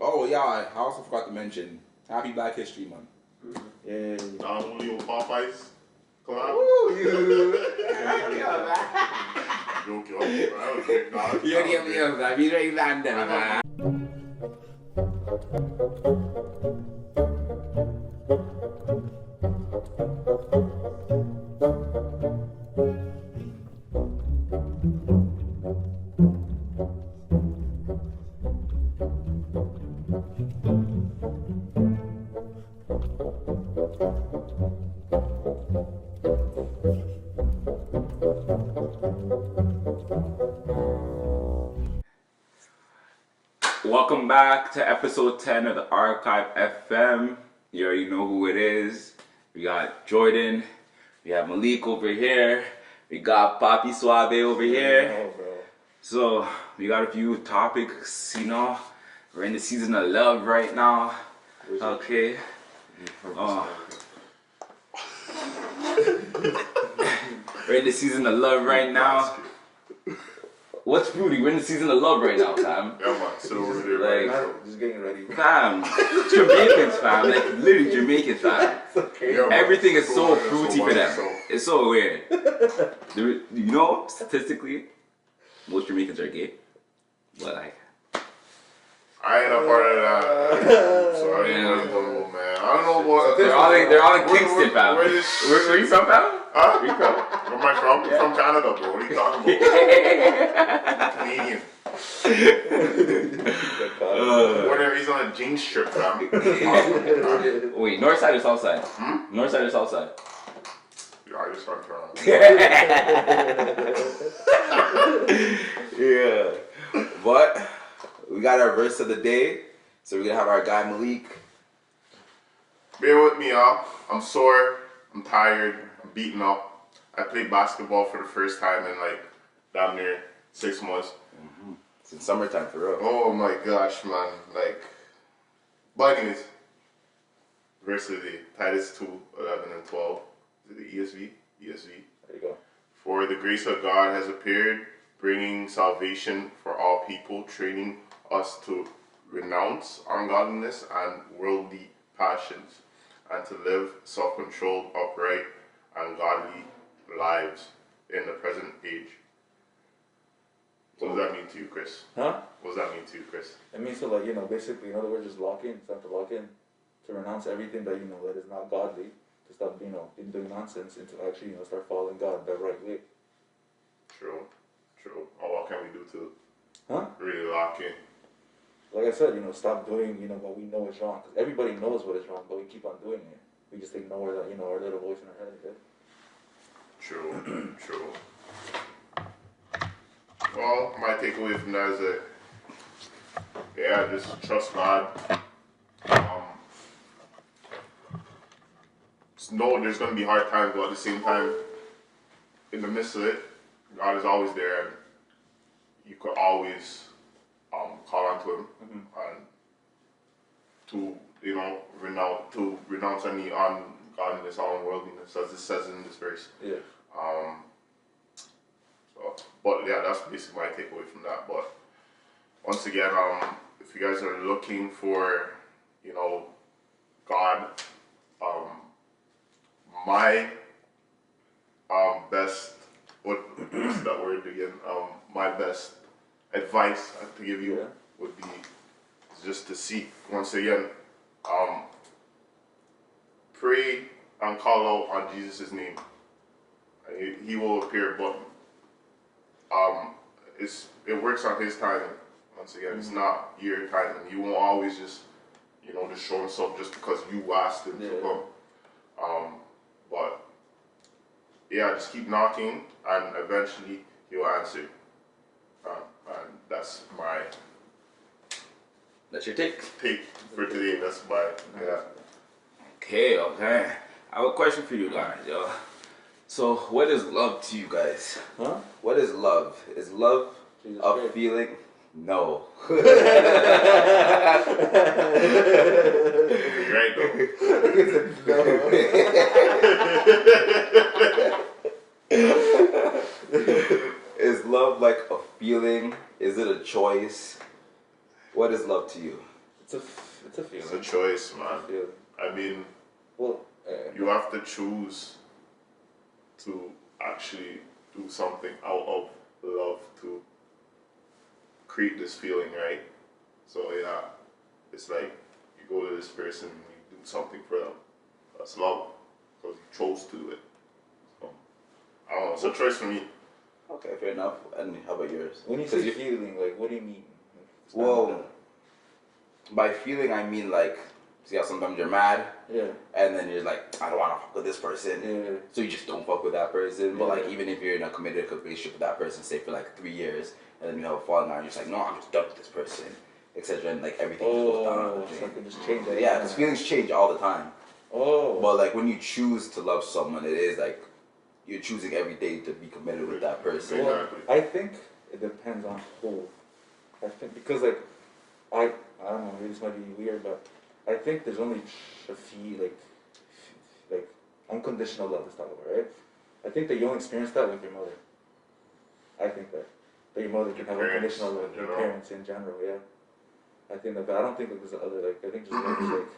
Oh yeah, I also forgot to mention Happy Black History Month. Yeah. Only on Popeyes. Collab. Ooh, you. Joke, yo. I was big dog. You're the He's right there, man. Welcome back to episode 10 of the ArchiveFM. You already know who it is. We got Jordan, we have Malik over here, we got Papi Suave over here. So we got a few topics, you know. We're in the season of love right now. Okay. We're in the season of love right now. What's fruity? We're in the season of love right now, fam. Yeah, man. Sit over there, Like, Just getting ready. fam, Jamaicans, fam. Like, literally Jamaicans, fam. Okay. Yeah, man. Everything is so weird, fruity so for them. so- It's so weird. You know, statistically, most Jamaicans are gay. But like, I ain't a part of that. So I ain't know, man. I don't know what. they're all in Kingston, fam. Where you from, fam? Huh? Where you from? Where am I from? I'm from Canada, bro. What are you talking about? Canadian. Whatever, he's on a jeans strip, fam. Wait, north side or south side? North side or south side? Yeah, I just from Toronto. Yeah. But we got our verse of the day. So we're gonna have our guy Malik. Bear with me, y'all. I'm sore. I'm tired. I'm beaten up. I played basketball for the first time in like damn near 6 months. It's summertime for real. Oh my gosh, man. Like, but anyways, verse of the day, Titus 2, 11 and 12. Is it the ESV? ESV. There you go. For the grace of God has appeared, bringing salvation for all people, training us to renounce ungodliness and worldly passions, and to live self-controlled, upright, and godly lives in the present age. What does that mean to you, Chris? Huh? What does that mean to you, Chris? It means to, like, you know, basically, in other words, just lock in. It's time to lock in. To renounce everything that, you know, that is not godly. To stop, you know, doing nonsense and to actually, you know, start following God the right way. True. Oh, what can we do to Huh? really lock in? Like I said, you know, stop doing, you know, what we know is wrong. Because everybody knows what is wrong, but we keep on doing it. We just ignore that, you know, our little voice in our head. Right? True. Well, my takeaway from that is that, yeah, just trust God. Know there's going to be hard times, but at the same time, in the midst of it, God is always there, and you could always call on to Him and to, you know, renounce any ungodliness, all unworldliness, as it says in this verse. Yeah. But yeah, that's basically my takeaway from that. But once again, if you guys are looking for, you know, God, my best, what's that word again? My best advice to give you would be just to seek, once again, pray and call out on Jesus' name. He will appear, but it works on His timing. Once again, it's not your timing. You won't always just, you know, just show Himself just because you asked Him to come. But yeah, just keep knocking, and eventually He'll answer. And that's my That's your take? take for today. That's my, yeah. Okay. I have a question for you guys, yo. So, what is love to you guys? Huh? What is love? Is love Jesus a Christ. feeling? No. You're right though. Is love like a feeling? Is it a choice? What is love to you? It's a feeling. It's a choice, man. It's a feeling. I mean, Well, you have to choose to actually do something out of love to create this feeling, right? So yeah, it's like you go to this person and you do something for them. That's love, because you chose to do it. So I don't know. It's a choice for me. Okay, fair enough. And how about yours? when you say feeling, like, what do you mean? Well, by feeling I mean like, see how sometimes you're mad, yeah, and then you're like, I don't want to fuck with this person, yeah, so you just don't fuck with that person. But like, Yeah. even if you're in a committed relationship with that person, say for like 3 years, and then you have a falling out, you're just like, no, I'm just done with this person, etc. And like everything just goes down oh, the so I drain. can just change that. Yeah, because feelings change all the time. Oh, But like when you choose to love someone, it is like you're choosing every day to be committed with that person. well, I think it depends on who. I think because like I don't know, maybe this might be weird, but I think there's only a few like unconditional love to talk about, right? I think that you only experience that with your mother. I think that your mother can have unconditional love with your parents in general, yeah. I think that, but I don't think that there's other like I think just maybe like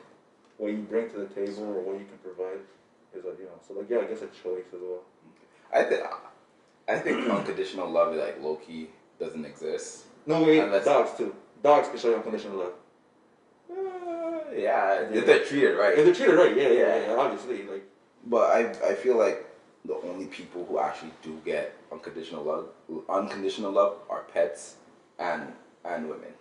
what you bring to the table or what you can provide is like so like yeah, I guess a choice as well. I think unconditional love like low key doesn't exist. No wait, Unless- dogs too. Dogs can show you unconditional love. Yeah, if they're treated right. If they're treated right, yeah, obviously, like. But I feel like the only people who actually do get unconditional love are pets and women.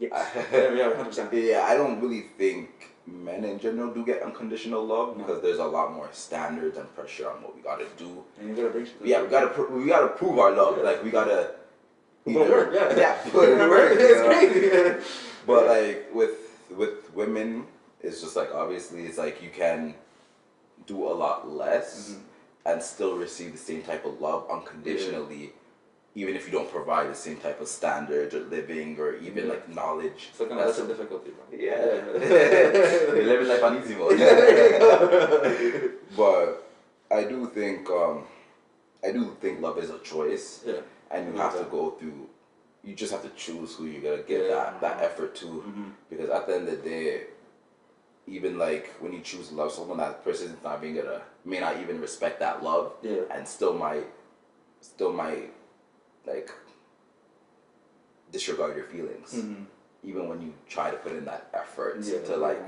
Yes. yeah, 100%. Yeah, I don't really think men in general do get unconditional love because there's a lot more standards and pressure on what we gotta do. And you gotta bring shit to Yeah, we gotta prove our love. Yeah. Like we gotta. But work, yeah. Put in work. It's crazy. But like with women, it's just like obviously it's like you can do a lot less and still receive the same type of love unconditionally, even if you don't provide the same type of standards or living or even like knowledge. It's like that's a difficulty, bro. Yeah. You're living life on easy mode. But I do think love is a choice. Yeah. And you have to go through. You just have to choose who you're gonna give that effort to, because at the end of the day, even like when you choose to love someone, that person is not may not even respect that love, and still might like disregard your feelings, even when you try to put in that effort to like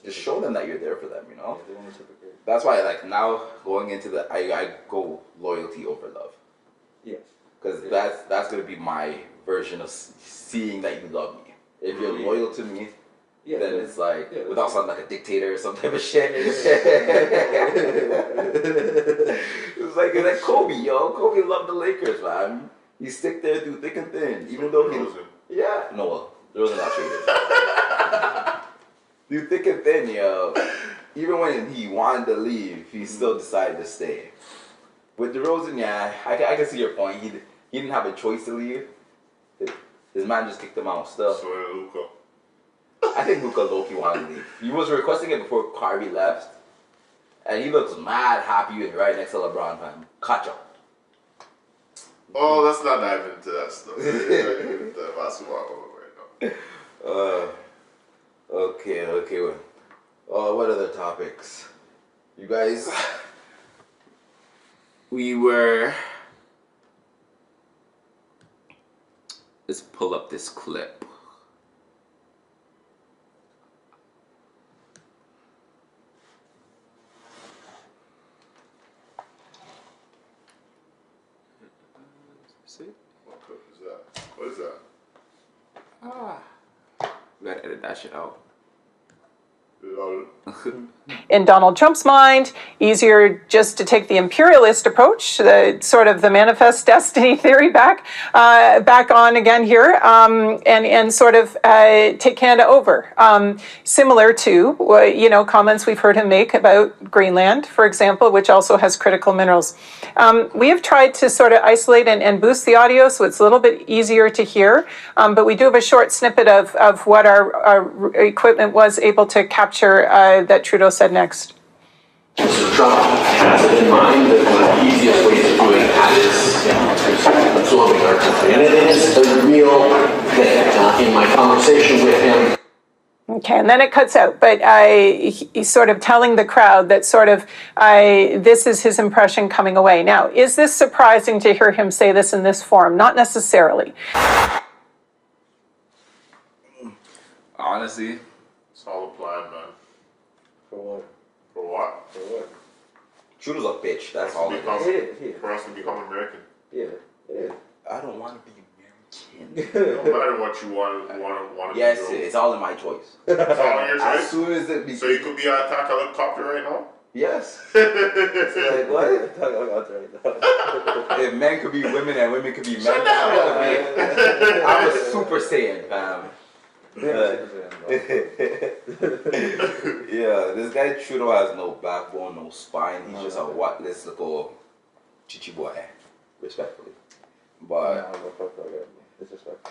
just show them that you're there for them, you know. Yeah, they won't reciprocate. That's why like now going into I go loyalty over love. Yes. Because that's going to be my version of seeing that you love me. If you're loyal to me, then it's like, without sounding like a dictator or some type of shit. It's like Kobe, yo. Kobe loved the Lakers, man. He stick there through thick and thin. Even though there was not traded. Through thick and thin, yo. Even when he wanted to leave, he still decided to stay. With DeRozan, yeah, I can see your point. He didn't have a choice to leave. His man just kicked him out still. So did Luka. I think Luka low-key wanted to leave. He was requesting it before Kyrie left. And he looks mad happy and right next to LeBron, man. Kacho. Oh, let's not dive into that stuff. The basketball right now. Okay. What other topics? You guys... Let's pull up this clip. See? What clip is that? What is that? We gotta edit that shit out. In Donald Trump's mind, easier just to take the imperialist approach, the manifest destiny theory back on again here, and sort of take Canada over. Similar to comments we've heard him make about Greenland, for example, which also has critical minerals. We have tried to sort of isolate and boost the audio so it's a little bit easier to hear, but we do have a short snippet of what our equipment was able to capture that Trudeau said next. Mr. Trump has it in mind that one of the easiest ways of doing that is absorbing our country. And it is a real thing. In my conversation with him, Okay, and then it cuts out, but he's sort of telling the crowd that sort of this is his impression coming away. Now, is this surprising to hear him say this in this form? Not necessarily. Honestly, It's all a plan, man. For what? For what? For what? Trudeau's a bitch. That's all it Become- is. Yeah. For us to become American. Yeah. Yeah. I don't want to be American. No matter what you want to Yes, do. it's all in my choice. It's all your As choice. soon as it So you could be an attack helicopter right now? yes. It's like what? What? If men could be women and women could be men, Shut down. I'm a Super Saiyan, fam. Yeah, this guy Trudeau has no backbone, no spine. He's just a whatless little chichi boy, respectfully. But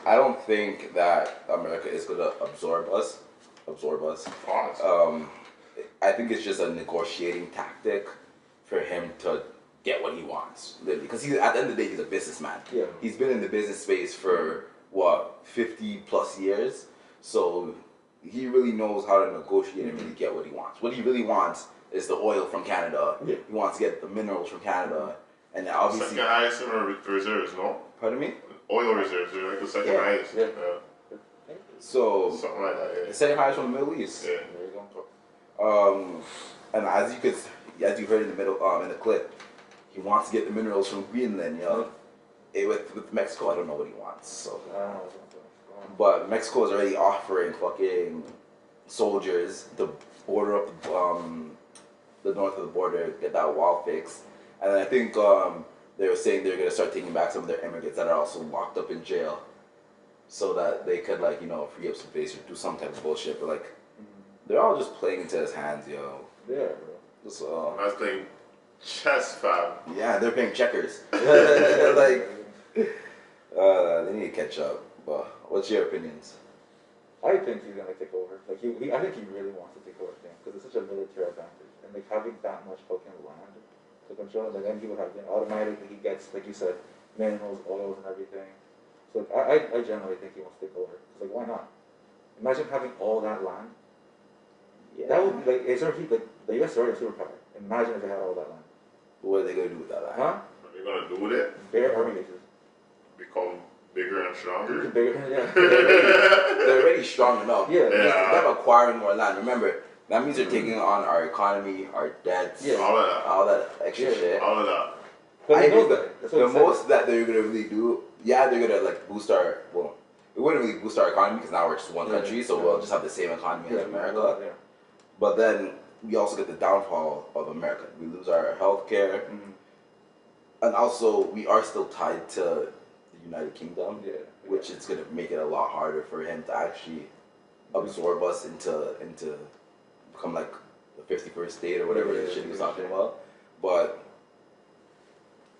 I don't think that America is gonna absorb us. Pause. I think it's just a negotiating tactic for him to get what he wants, literally. Because at the end of the day, he's a businessman. Yeah. He's been in the business space for what 50 plus years, so he really knows how to negotiate and really get what he wants. What he really wants is the oil from Canada. Yeah. He wants to get the minerals from Canada, and obviously. Second highest in our reserves, no? Pardon me. Oil reserves, they're like the second Yeah. highest. Yeah. So Something like that, the second highest from the Middle East. yeah. There you go. And as you heard in the middle, in the clip, he wants to get the minerals from Greenland. With Mexico, I don't know what he wants. So, but Mexico is already offering fucking soldiers to border up the north of the border, get that wall fixed, and I think they were saying they're gonna start taking back some of their immigrants that are also locked up in jail, so that they could free up some space or do some type of bullshit. But they're all just playing into his hands, yo. Yeah, bro. Just, I was playing chess, fam. yeah, they're playing checkers. They need to catch up. But what's your opinions? I think he's gonna take over. I think he really wants to take over things because it's such a military advantage, and having that much fucking land to control, then he would have automatically he gets, like you said, minerals, oils, and everything. So I generally think he wants to take over. It's why not? Imagine having all that land. Yeah. That would be the U.S. is already a superpower. Imagine if they had all that land. What are they gonna do with that land? Huh? What are you gonna do with it? Bigger army bases. Become bigger and stronger? Bigger, yeah. They're already strong enough. Yeah. They're acquiring more land. Remember, that means they're taking on our economy, our debts, Yeah. All of that. extra shit. All of that. But I they know think that. That's what the he said. most that they're gonna really do, they're gonna boost our. Well, it wouldn't really boost our economy because now we're just one country, so we'll just have the same economy as America. Yeah. But then we also get the downfall of America. We lose our healthcare, and also we are still tied to the United Kingdom, Yeah. which is gonna make it a lot harder for him to actually absorb us into become like the 51st state or whatever the shit he was talking about. But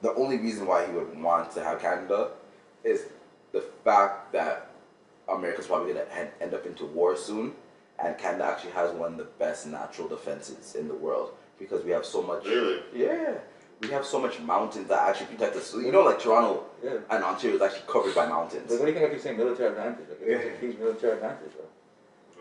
the only reason why he would want to have Canada is the fact that America's probably gonna end up into war soon, and Canada actually has one of the best natural defenses in the world because we have so much. Really? Yeah, we have so much mountains that actually protect us. So, like Toronto Yeah. and Ontario is actually covered by mountains. What do you think I keep saying military advantage? It's a huge military advantage, bro.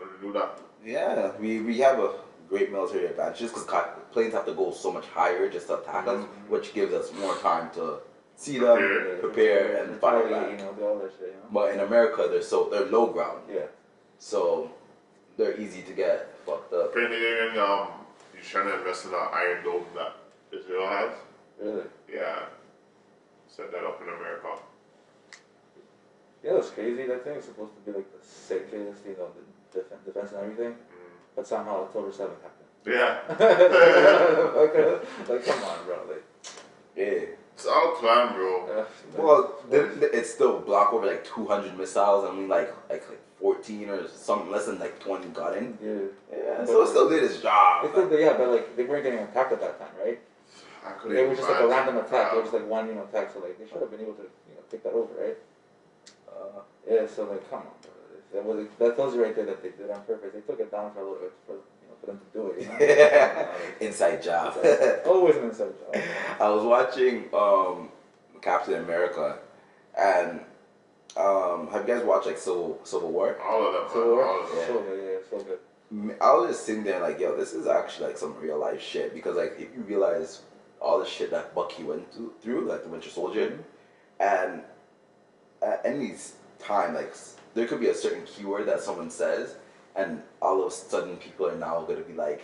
Gonna do that. Yeah, we have a great military advantage just because planes have to go so much higher just to attack us, which gives us more time to see them, prepare, and fire back. Do all that shit, But in America, they're low ground, Yeah. so they're easy to get fucked up. Apparently, he's trying to invest in that Iron Dome that Israel has. Really? Yeah. Set that up in America. Yeah, that's crazy. That thing is supposed to be like the safest, the defense and everything. But somehow October 7th happened. Yeah. Like, come on, bro. Yeah. It's all planned, bro. Well, it's still block over like 200 missiles, and we like 14 or something less than 20 got in. Yeah, so it still did its job. But they weren't getting attacked at that time, right? I couldn't They were just like a imagine. random attack. It was like one, attack. So they should have been able to, take that over, right? Yeah. So come on, bro. That tells you right there that they did it on purpose. They took it down for a little bit for them to do it. Inside job. Always an inside job. I was watching Captain America, and Have you guys watched like Civil War? All of them. So, man, all of them. so good, yeah, so good. I was just sitting there like, yo, this is actually like some real life shit because like if you realize all the shit that Bucky went through, like the Winter Soldier, and at any time, like there could be a certain keyword that someone says, and all of a sudden people are now gonna be like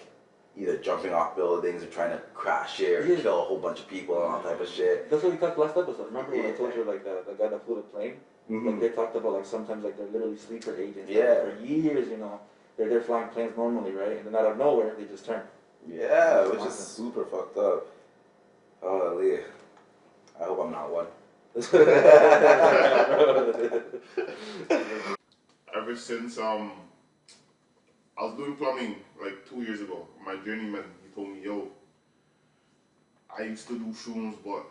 either jumping off buildings or trying to crash it or kill a whole bunch of people and all type of shit. That's what we talked last episode. Remember when I told you like the guy that flew the plane? Mm-hmm. Like they talked about like sometimes like they're literally sleeper agents. Yeah. Like, for years, you know, they're flying planes normally, right? And then out of nowhere they just turn. Yeah, which is super fucked up. Holy, I hope I'm not one. Ever since I was doing plumbing like 2 years ago. My journeyman, he told me, yo, I used to do shrooms, but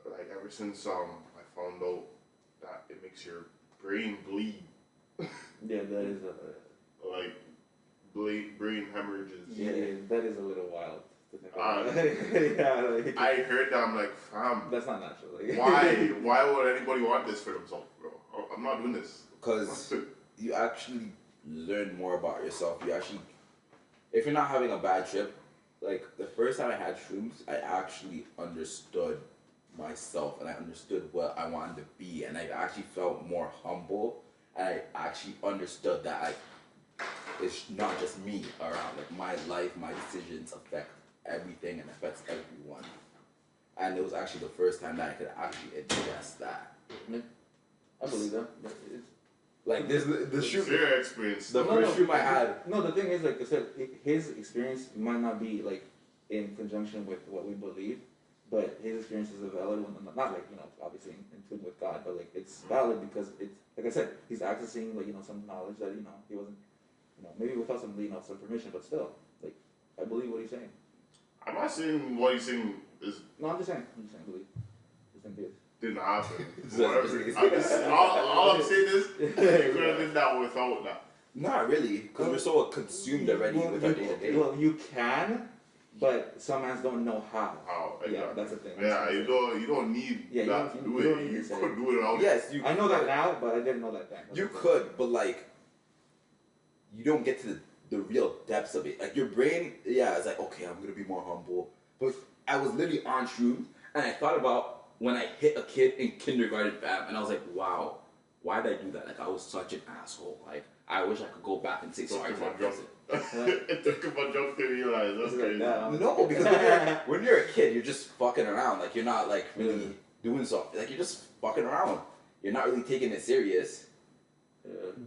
like ever since I found out that it makes your brain bleed, Yeah, that is like brain hemorrhages. that is a little wild. To think Uh, about. Yeah, like, I heard that, I'm like, fam, that's not natural. Like, why would anybody want this for themselves, bro? I'm not doing this. Because you actually learn more about yourself. You actually, if you're not having a bad trip, like the first time I had shrooms, I actually understood myself and I understood what I wanted to be, and I actually felt more humble, and I actually understood that it's not just me around. Like my life, my decisions affect everything and affects everyone. And it was actually the first time that I could actually address that. I believe that. But Like this, the shoot, Zero experience. the first shoot I had. No, the thing is, like I said, his experience might not be like in conjunction with what we believe, but his experience is a valid one. Not like, you know, obviously in tune with God, but like it's valid because it's like I said, he's accessing like, you know, some knowledge that, you know, he wasn't, you know, maybe without some, you know, some permission, but still, like I believe what he's saying. I'm not saying what he's saying is No, I'm just saying believe. Just think this. didn't happen. Whatever. All I'm saying is you could have did that without that. Not really, because we're so consumed already with our day to day. Well, you can, but some mans don't know how. How? Yeah, Exactly. that's the thing. Yeah, you don't need Yeah, that to do you don't it. need You to say could it. do it without. Yes, you. I know that now, but I didn't know that then. You could, but like, you don't get to the real depths of it. Like your brain, yeah, it's like, okay, I'm gonna be more humble. But I was literally on shrooms, and I thought about when I hit a kid in kindergarten, fam, and I was like, wow, why did I do that? Like I was such an asshole. Like I wish I could go back and say sorry for that person. It took him a jump to realize. That's crazy. No, because when you're a kid, you're just fucking around. Like you're not like really doing something. Like you're just fucking around. You're not really taking it serious.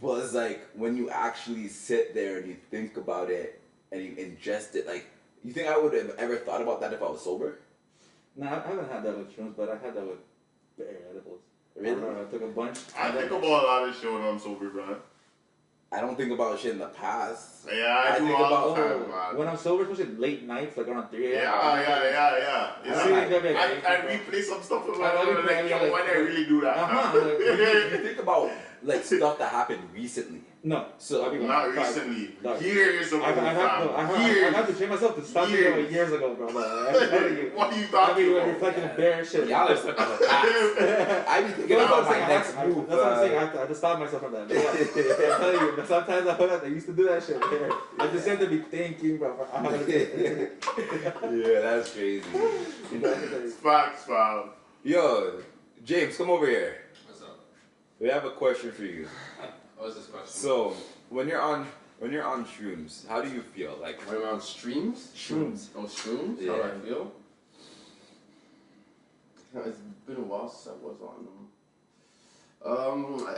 But it's like when you actually sit there and you think about it and you ingest it. Like you think I would have ever thought about that if I was sober? No, I haven't had that with shrooms, but I had that with edibles. Really? I took a bunch. I think about a lot of shit when I'm sober, bro. I don't think about shit in the past. Yeah, I do think all about the time, man. When I'm sober, especially late nights, like around 3 a.m. Yeah. I replay some stuff in my I mind, like, yo, why did I really do that? You think about like stuff that happened recently. No. So Not recently. No. Years ago, I have to train myself to stop doing it years ago, bro. Like, I'm telling you. What are you I talking be about? reflecting bare shit. y'all are stuck on the past. I be thinking That's what about I'm my saying. next That's move. what I'm saying. I have to stop myself from that. I'm telling you, but sometimes I used to do that shit. I just have to be thinking, bro. Yeah, that's crazy. Facts, fam. Yo, James, come over here. What's up? We have a question for you. What's this question? So, when you're on shrooms, how do you feel? Like When we're on streams? Shrooms. Oh, shrooms? Yeah. How do I feel? It's been a while since I was on them.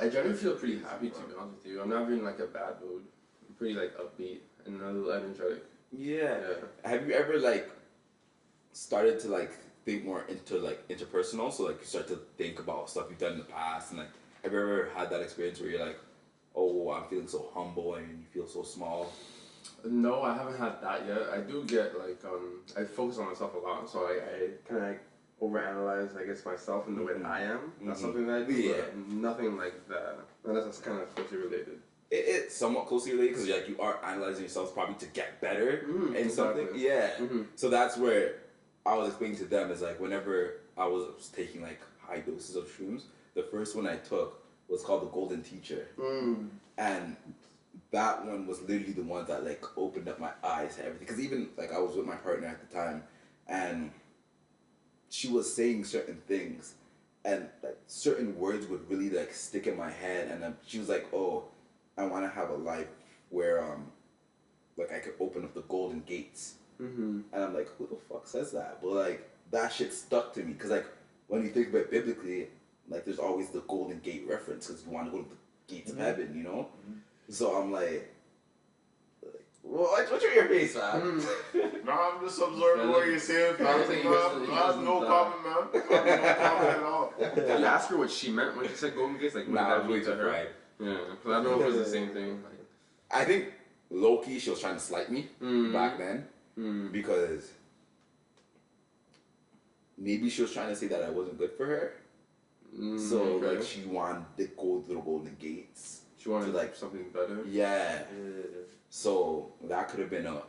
I generally feel pretty happy, to be honest with you. I'm never in like a bad mood. I'm pretty like upbeat and a little energetic. yeah. Have you ever like started to like think more into like interpersonal? So like you start to think about stuff you've done in the past, and like have you ever had that experience where you're like, oh, I'm feeling so humble and you feel so small? No, I haven't had that yet. I do get like I focus on myself a lot, so I kind of like overanalyze, I guess, myself and the way that I am. That's something that I do. Yeah. But nothing like that, unless that's kind of closely related. It's somewhat closely related because like you are analyzing yourself probably to get better in something. Exactly. Yeah. Mhm. So that's where I was explaining to them is like whenever I was taking like high doses of shrooms, the first one I took was called The Golden Teacher. And that one was literally the one that like opened up my eyes to everything. Because even like I was with my partner at the time, and she was saying certain things, and like certain words would really like stick in my head. And then she was like, "Oh, I want to have a life where like I could open up the golden gates." And I'm like, "Who the fuck says that?" But like that shit stuck to me because like when you think about it biblically, like there's always the golden gate reference because you want to go to the gates of heaven, you know. So I'm like what's your face, man? Nah, I'm just absorbing what you're saying. I have no comment, man. I have no comment at all. Did you ask her what she meant when she said golden gates? Like, what did that mean to her? Right. Yeah, because I don't know if it was the same thing. Like, I think low-key she was trying to slight me back then because maybe she was trying to say that I wasn't good for her. So like she wanted to go through the golden gates. She wanted like something better. Yeah. So that could have been a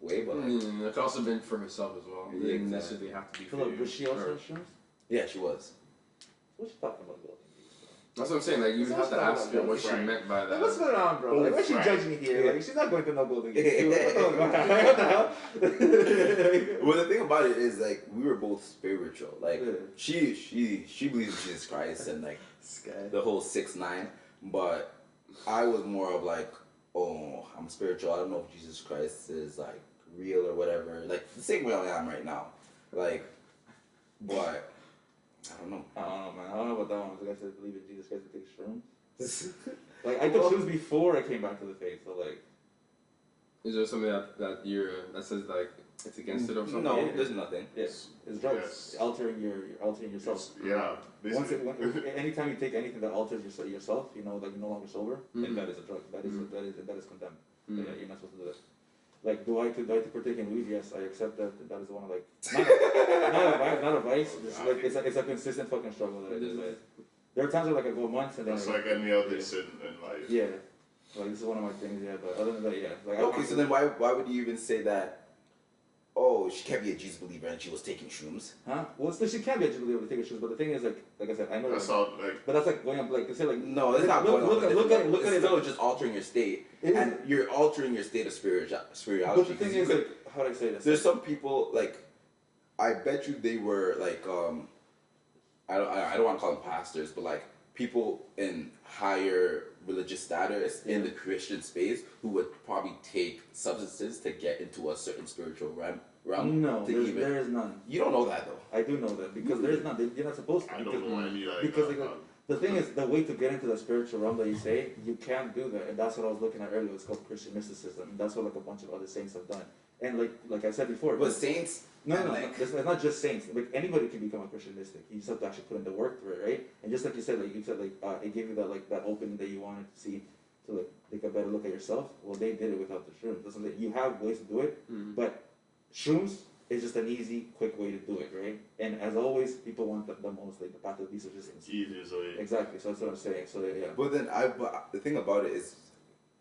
way, but like, it could also been for herself as well. It didn't necessarily have to be for you. Was she also shrooms? yeah, she was. What's she talking about, golden gates? That's what I'm saying. Like you have to ask her what she meant by that. Like, what's going on, bro? Like, why is she judging me here? Like, she's not going to no golden gates. What the hell? Well, the thing about it is like we were both spiritual. Like she believes in Jesus Christ and like the whole 6ix9ine, but I was more of like, oh, I'm spiritual. I don't know if Jesus Christ is like real or whatever. Like the same way I am right now. Like, but I don't know. I don't know, man. I don't know about that one. Because I said believe in Jesus Christ and take shrooms. Like I took shrooms before I came back to the faith. So like, is there something that says like it's against it or something? No, there's nothing. Yes, it's drugs. Altering yourself. Yeah. Anytime you take anything that alters yourself, you know, like you're no longer sober, then that is a drug. That is condemned. Yeah, you're not supposed to do that. Like, do I to partake in weed? Yes, I accept that. That is one of like not a vice. It's a consistent fucking struggle that I do. Like, there are times where like I go months and then it's like any other sin in life. Yeah, like this is one of my things. Yeah, but other than that, yeah. Like, okay, so then why would you even say that? Oh, she can't be a Jesus believer and she was taking shrooms. Huh? Well, she can't be a Jesus believer to take shrooms, but the thing is, like I said, I know that's that. not like. But that's like going up, like, say, like. No, it's not going look at it. It's just altering your state, and you're altering your state of spirituality. But the thing is, like, how do I say this? There's some people like, I bet you they were like, I don't want to call them pastors, but like people in higher religious status in the Christian space who would probably take substances to get into a certain spiritual realm. No, there is none. You don't know that though. I do know that because there is none. You're not supposed to. I don't know any like. Because the thing is, the way to get into the spiritual realm that you say, you can't do that, and that's what I was looking at earlier. It's called Christian mysticism, and that's what like a bunch of other saints have done. And like I said before, but saints. No, it's not just saints. Like anybody can become a Christian mystic. You just have to actually put in the work for it, right? And just like you said, it gave you that opening that you wanted to see to like take a better look at yourself. Well, they did it without the shrooms. Doesn't it? You have ways to do it, but shrooms is just an easy, quick way to do it, right? And as always, people want the most, like the path of least resistance. Easiest way. Exactly. So that's what I'm saying. So yeah. But then the thing about it is,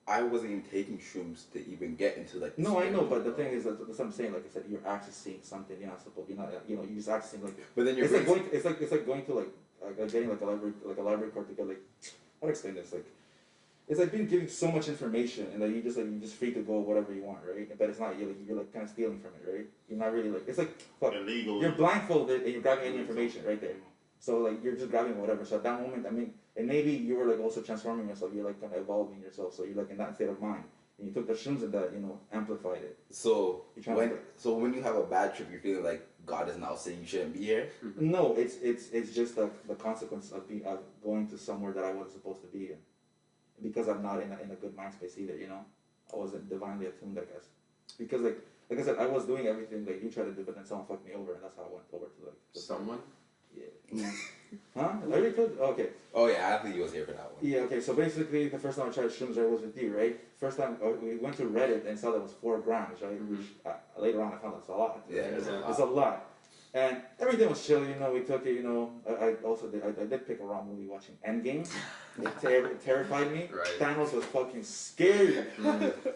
I wasn't even taking shrooms to even get into like. No, I know, but the thing is that's what I'm saying. Like I said, you're accessing something you're not supposed. You're not. You're just accessing like. But then you're. It's like going to like getting like a library card to get like. How to explain this? Like, it's like being given so much information and that you're just free to go whatever you want, right? But it's not. You're like kind of stealing from it, right? You're not really like. It's like fuck. Illegal. You're blindfolded and you're grabbing any information right there. So like you're just grabbing whatever. So at that moment, I mean, and maybe you were like also transforming yourself. You're like kind of evolving yourself. So you're like in that state of mind, and you took the shrooms and that amplified it. So when you have a bad trip, you're feeling like God is now saying you shouldn't be here. No, it's just the consequence of going to somewhere that I wasn't supposed to be in, because I'm not in a good mind space either. I wasn't divinely attuned, I guess, because like I said, I was doing everything like you tried to do, but then someone fucked me over, and that's how I went over to like someone. Yeah. Huh? I already told you? Okay. Oh yeah, I think you was here for that one. Yeah, okay, so basically the first time I tried shrooms, I was with you, right? First time we went to Reddit and saw that it was 4 grams, right? Which later on I found that's a lot. Yeah, it's a lot. And everything was chill, we took it, I also did pick a wrong movie watching Endgame. It terrified me. Right. Thanos was fucking scary.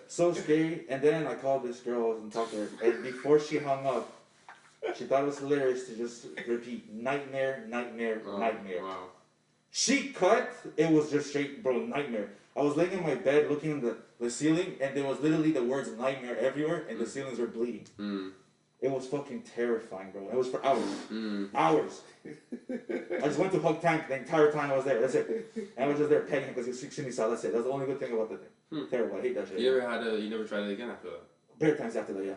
So scary. And then I called this girl and talked to her, and before she hung up, she thought it was hilarious to just repeat nightmare, nightmare, nightmare. Wow. She cut, it was just straight, bro, nightmare. I was laying in my bed looking at the ceiling, and there was literally the words nightmare everywhere, and the ceilings were bleeding. It was fucking terrifying, bro. It was for hours. Hours. I just went to hug Tank the entire time I was there. That's it. And I was just there petting him because he was extremely solid. That's it. That's the only good thing about the thing. Terrible. I hate that shit. You never tried it again after that? Bare times after that, yeah.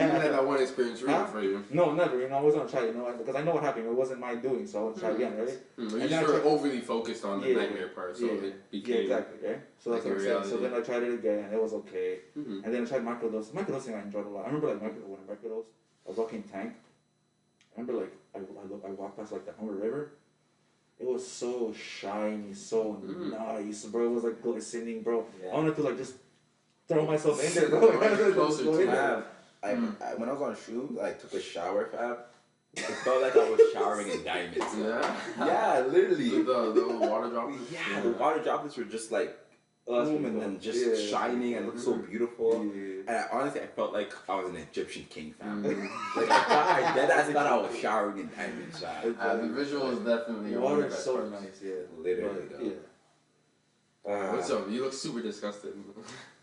You had that one experience ruined for you. No, never. You know, I was gonna try it, because I know what happened. It wasn't my doing, so I want to try it again, right? You just were overly focused on the nightmare part, so it became exactly, right? So that's like what I'm saying. So then I tried it again, and it was okay. And then I tried microdosing. Microdosing I enjoyed a lot. I remember like when I microdosed, I was walking Tank. I remember like I walked past like the Humber River. It was so shiny, so nice, bro. It was like glistening, bro. I wanted to like just throw myself in there, bro. Closer to Fam, when I was on shrooms, I took a shower, fam. It felt like I was showering in diamonds. Yeah, literally. The water droplets? Yeah, the water droplets were just like boom, and then just shining and looked so beautiful. And honestly, I felt like I was an Egyptian king, fam. Like I thought I was showering in diamonds, fam. The visual is definitely The water is so nice, Literally. What's up? You look super disgusted.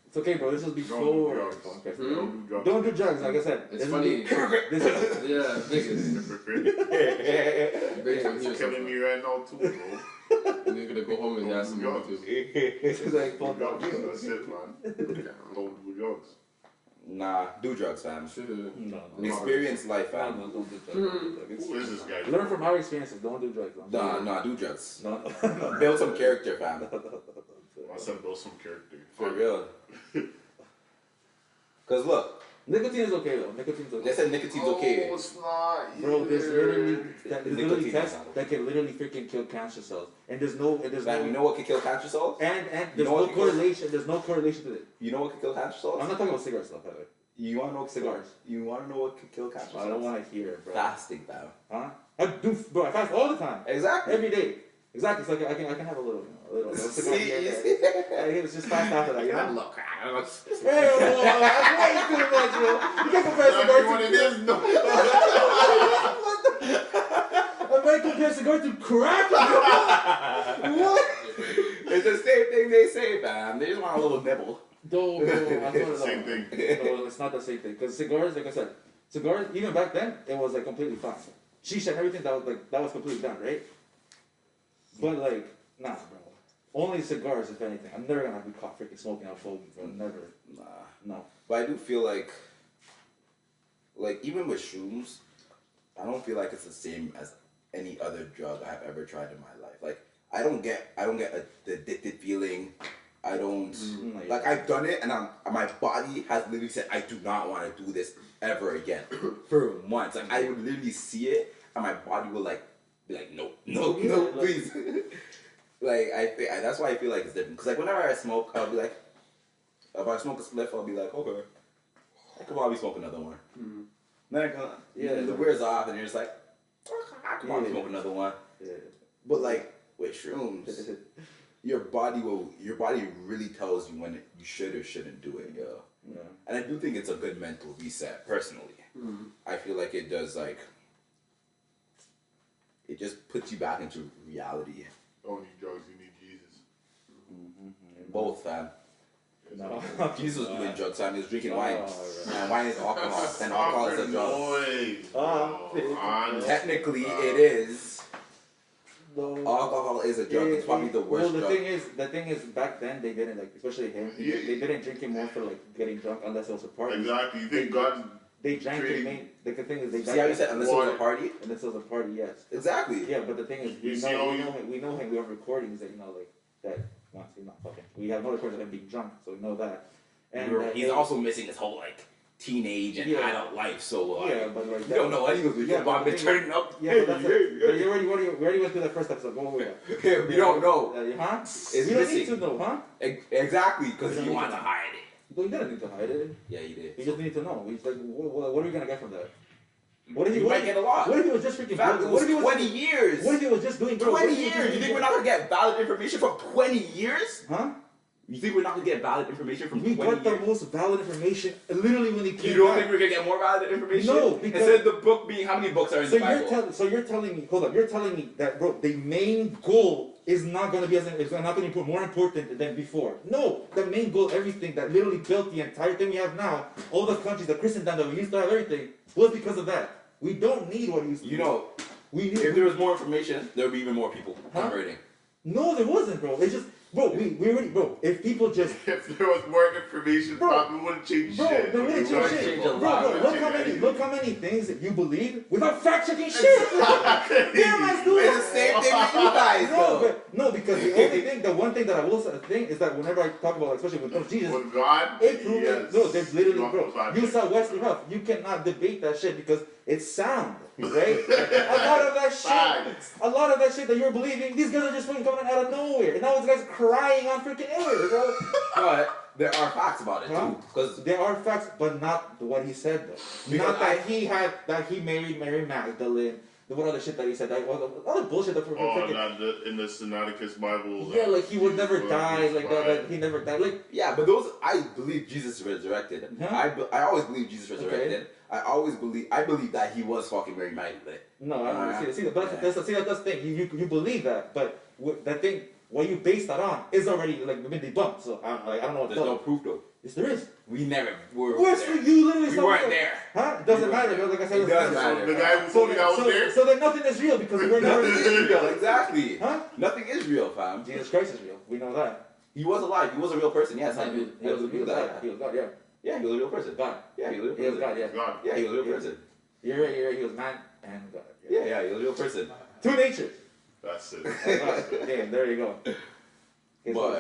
It's okay, bro. This was before. Don't do drugs, like I said. It's funny. This is Vegas. It's killing me right now too, bro. And you're gonna go home and have some more too. this is like full drugs. That's it, man. Don't do drugs. Nah, do drugs, fam. No. Experience life, fam. No, don't do drugs. Who is this guy? Learn from our experiences. Don't do drugs. Nah, do drugs. No. Build some character, fam. My son built some character. For real. Cause look, Nicotine is okay though. Nicotine's okay. they said nicotine's okay. Oh, it's not. Bro, there's literally Nicotine tests is not okay. that can literally freaking kill cancer cells, and there's no Fam, you know what can kill cancer cells? and You there's know no what- correlation. There's no correlation to it. You know what can kill cancer cells? I'm not talking about cigarette stuff, by the way. You wanna know Cigars. You wanna know what can kill cancer cells? I don't want to hear it, bro. Fasting, fam. Huh? I do, bro. I fast all the time, Exactly. every day. Exactly. So I can have a little cigar here and See? there. It's just fast after that, you know. Look, Hey, that's way too much, bro. You can't compare cigar to what it is, no. I might compare cigar to crack. What? It's the same thing they say, fam. They just want a little nibble. No, Same thing. No, it's not the same thing. Because cigars, like I said, cigars, even back then, it was like completely fine. Shisha and everything, that was completely done, right? But like, nah, bro. Only cigars, if anything. I'm never gonna be caught freaking smoking out bogey, bro. Never. Nah. No. But I do feel like even with shrooms, I don't feel like it's the same as any other drug I have ever tried in my life. Like I don't get the addicted feeling. I don't like I've done it and my body has literally said I do not want to do this ever again for months. Like I would literally see it and my body will be like no please. Like that's why I feel like it's different. Cause like whenever I smoke, I'll be like, if I smoke a spliff, I'll be like, okay, I could probably smoke another one. Then it wears off and you're just like, okay, I could probably smoke another one. Yeah. But like with shrooms, your body really tells you when you should or shouldn't do it, yo. Yeah. And I do think it's a good mental reset, personally. I feel like it does it just puts you back into reality. Don't need drugs, you need Jesus. Both, fam. No. Jesus was doing drugs, fam. He was drinking Oh, wine. right. And wine is alcohol. And alcohol is a drug. Noise. Honest. Technically, it is. No. Alcohol is a drug. It's probably the worst Well, drug. the thing is, back then they didn't especially him. They didn't drink it more for getting drunk unless it was a party. Exactly. You think God? They drank it. Trading. The thing is, they See how you said unless it was a Water. party? unless it was a party. Yes. Exactly. Yeah, but the thing is, You see how we know him. We have recordings that that. Well, he's not fucking. We have no recordings of him being drunk, so we know that. And He's also missing his whole teenage and adult life, so yeah, but like you don't know what he was doing. Yeah, I've but been turning up. Yeah, but that's but we already went through that first episode. Go over that. We don't know. Huh? It's We don't missing. need to know, huh? Exactly, because We don't you need want to to know. hide it. You don't need to hide it. Yeah, you did. You just need to know. He's like, what are we gonna get from that? What if You might get a lot. What if he was just freaking? Fam, it was 20 years. What if he was just doing? Bro, 20 years. You think we're not gonna get valid information from 20 years? Huh? You think we're not gonna get valid information from We 20 got the years? most valid information literally when he came You don't back. think we're gonna get more valid information? No, because- instead of the book being how many books are in So the Bible? you're telling me, hold up, you're telling me that, bro, the main goal is not going to be it's not going to be more important than before. No, the main goal, everything that literally built the entire thing we have now, all the countries, the Christendom that we used to have, everything was because of that. We don't need what used to You be. know, we need. if there was more information, there would be even more people converting. No, there wasn't, bro. It's just, bro, we already, bro. If people just If there was more information, Bro, probably wouldn't change Bro, shit. they wouldn't change shit. change a Bro, lot. look how many things that you believe without fact checking shit. Damn, let's do It's the same thing with you guys, though. No, because the one thing that I will think is that whenever I talk about, especially with Jesus, With God, it proves yes. no, there's literally, You bro. have to fact You check. saw Wesley Huff. You cannot debate that shit because it's sound, right? A lot of that Facts. shit, a lot of that shit that you're believing, these guys are just fucking coming out of nowhere, and now this guy's crying on freaking air, bro. But there are facts about it Huh? too, because There are facts, but not what he said though. Because Not that he married Mary Magdalene. The what other shit that he said? That all the other bullshit that In the Sinaiticus Bible. yeah, like he would never die, like that. Right. Like he never died. Like yeah, but those I believe Jesus resurrected. Huh? I always believe Jesus resurrected. I believe that he was fucking Mary Magdalene. no, I don't see that. But that's the thing. You believe that, but that thing what you base that on is already like been debunked. So I don't know what to There's tell no you. proof though. Yes, there is. We never were Where's there. you literally? We saw weren't it. there. Huh? It doesn't We matter. weren't Bro. there. Like I said, It does matter. So the guy who So told me I was there. then nothing is real because we're never. Nothing is real, exactly. Huh? Nothing is real, fam. Jesus Christ is real. We know that. He was alive. He was a real person. Yes, I do. He was believe God. that. He was God. Yeah. Yeah, he was a real person. God. Yeah, he was a real He was person. God. Yeah. God. Yeah, he was a real Yeah. person. You're right. He was man and God. Yeah, he was a real person. Two natures. That's it. Damn, there you go. Guess what?